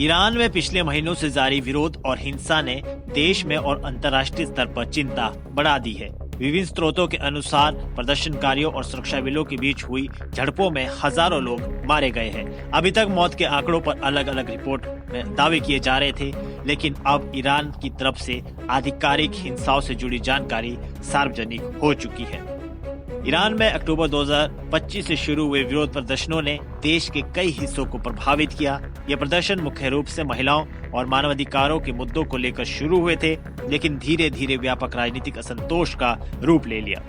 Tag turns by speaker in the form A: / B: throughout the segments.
A: Iran में पिछले महीनों से जारी विरोध और हिंसा ने देश में और अंतर्राष्ट्रीय स्तर पर चिंता बढ़ा दी है। विभिन्न स्रोतों के अनुसार प्रदर्शनकारियों और सुरक्षा बलों के बीच हुई झड़पों में हजारों लोग मारे गए हैं। अभी तक मौत के आंकड़ों पर अलग अलग रिपोर्ट में दावे किए जा रहे थे, लेकिन अब ईरान की तरफ से आधिकारिक हिंसाओं से जुड़ी जानकारी सार्वजनिक हो चुकी है। ईरान में अक्टूबर 2025 से शुरू हुए विरोध प्रदर्शनों ने देश के कई हिस्सों को प्रभावित किया। ये प्रदर्शन मुख्य रूप से महिलाओं और मानवाधिकारों के मुद्दों को लेकर शुरू हुए थे, लेकिन धीरे धीरे व्यापक राजनीतिक असंतोष का रूप ले लिया।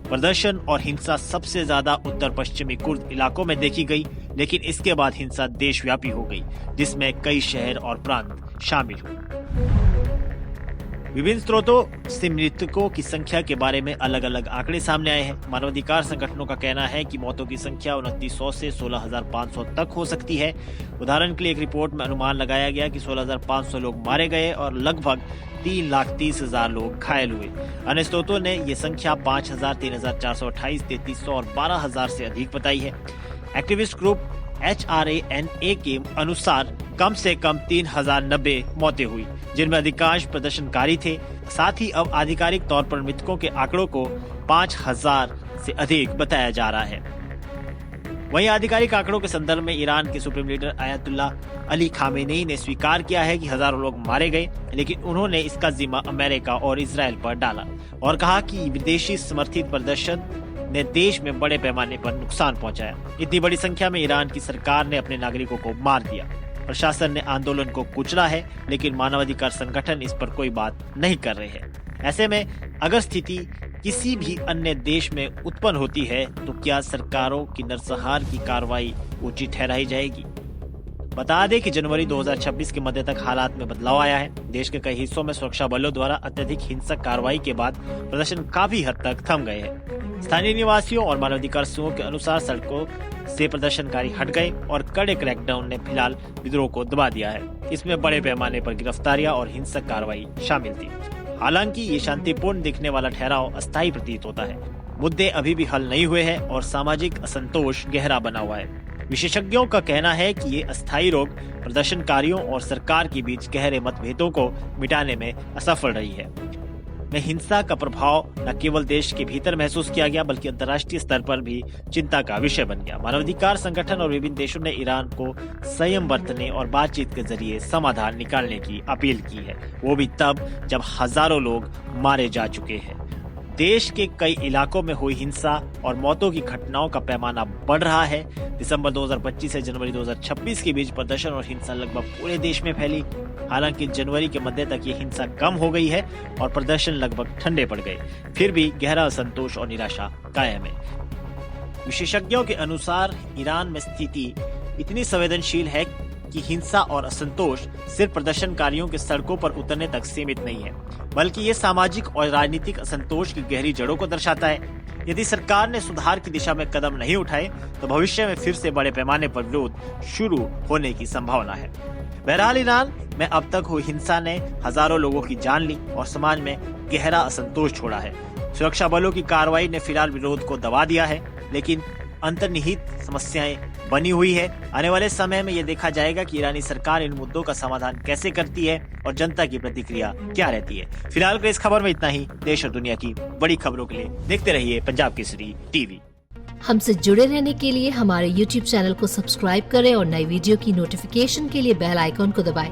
A: प्रदर्शन और हिंसा सबसे ज्यादा उत्तर पश्चिमी कुर्द इलाकों में देखी गई, लेकिन इसके बाद हिंसा देशव्यापी हो गई, जिसमें कई शहर और प्रांत शामिल हुए। विभिन्न स्रोतों से मृतकों की संख्या के बारे में अलग अलग आंकड़े सामने आए हैं। मानवाधिकार संगठनों का कहना है कि मौतों की संख्या 2900 से 16,500 तक हो सकती है। उदाहरण के लिए एक रिपोर्ट में अनुमान लगाया गया कि 16,500 लोग मारे गए और लगभग 3,30,000 लोग घायल हुए। अन्य स्रोतों ने ये संख्या 5,000, 3,428, 3,300 और 12,000 से अधिक बताई है। एक्टिविस्ट ग्रुप HRANA के अनुसार कम से कम 3,090 मौतें हुई, जिनमें अधिकांश प्रदर्शनकारी थे। साथ ही अब आधिकारिक तौर पर मृतकों के आंकड़ों को 5,000 से अधिक बताया जा रहा है। वहीं आधिकारिक आंकड़ों के संदर्भ में ईरान के supreme leader Ayatollah Ali Khamenei ने स्वीकार किया है कि हजारों लोग मारे गए, लेकिन उन्होंने इसका जिम्मा अमेरिका और इजराइल पर डाला और कहा कि विदेशी समर्थित प्रदर्शन ने देश में बड़े पैमाने पर नुकसान पहुंचाया। इतनी बड़ी संख्या में ईरान की सरकार ने अपने नागरिकों को मार दिया। प्रशासन ने आंदोलन को कुचला है, लेकिन मानवाधिकार संगठन इस पर कोई बात नहीं कर रहे हैं। ऐसे में अगर स्थिति किसी भी अन्य देश में उत्पन्न होती है, तो क्या सरकारों की नरसंहार की कार्रवाई उचित ठहराई जाएगी? बता दें कि जनवरी 2026 के मध्य तक हालात में बदलाव आया है। देश के कई हिस्सों में सुरक्षा बलों द्वारा अत्यधिक हिंसक कार्रवाई के बाद प्रदर्शन काफी हद तक थम गए हैं। स्थानीय निवासियों और मानवाधिकार समूहों के अनुसार सड़कों से प्रदर्शनकारी हट गए और कड़े क्रैकडाउन ने फिलहाल विद्रोह को दबा दिया है। इसमें बड़े पैमाने पर गिरफ्तारियां और हिंसक कार्रवाई शामिल थी। हालांकि ये शांतिपूर्ण दिखने वाला ठहराव अस्थायी प्रतीत होता है। मुद्दे अभी भी हल नहीं हुए हैं और सामाजिक असंतोष गहरा बना हुआ है। विशेषज्ञों का कहना है कि ये अस्थायी रोक प्रदर्शनकारियों और सरकार के बीच गहरे मतभेदों को मिटाने में असफल रही है। हिंसा का प्रभाव न केवल देश के भीतर महसूस किया गया, बल्कि अंतर्राष्ट्रीय स्तर पर भी चिंता का विषय बन गया। मानवाधिकार संगठन और विभिन्न देशों ने ईरान को संयम बरतने और बातचीत के जरिए समाधान निकालने की अपील की है, वो भी तब जब हजारों लोग मारे जा चुके हैं। देश के कई इलाकों में हुई हिंसा और मौतों की घटनाओं का पैमाना बढ़ रहा है। दिसंबर 2025 से जनवरी 2026 के बीच प्रदर्शन और हिंसा लगभग पूरे देश में फैली। हालांकि जनवरी के मध्य तक ये हिंसा कम हो गई है और प्रदर्शन लगभग ठंडे पड़ गए, फिर भी गहरा असंतोष और निराशा कायम है। विशेषज्ञों के अनुसार ईरान में स्थिति इतनी संवेदनशील है कि हिंसा और असंतोष सिर्फ प्रदर्शनकारियों के सड़कों पर उतरने तक सीमित नहीं है, बल्कि ये सामाजिक और राजनीतिक असंतोष की गहरी जड़ों को दर्शाता है। यदि सरकार ने सुधार की दिशा में कदम नहीं उठाए, तो भविष्य में फिर से बड़े पैमाने पर विरोध शुरू होने की संभावना है। बहरहाल ईरान में अब तक हुई हिंसा ने हजारों लोगों की जान ली और समाज में गहरा असंतोष छोड़ा है। सुरक्षा बलों की कार्रवाई ने फिलहाल विरोध को दबा दिया है, लेकिन अंतर्निहित समस्याएं बनी हुई है। आने वाले समय में यह देखा जाएगा कि ईरानी सरकार इन मुद्दों का समाधान कैसे करती है और जनता की प्रतिक्रिया क्या रहती है। फिलहाल के इस खबर में इतना ही। देश और दुनिया की बड़ी खबरों के लिए देखते रहिए पंजाब केसरी टीवी।
B: हमसे जुड़े रहने के लिए हमारे YouTube चैनल को सब्सक्राइब करें और नई वीडियो की नोटिफिकेशन के लिए बेल आइकॉन को दबाएं।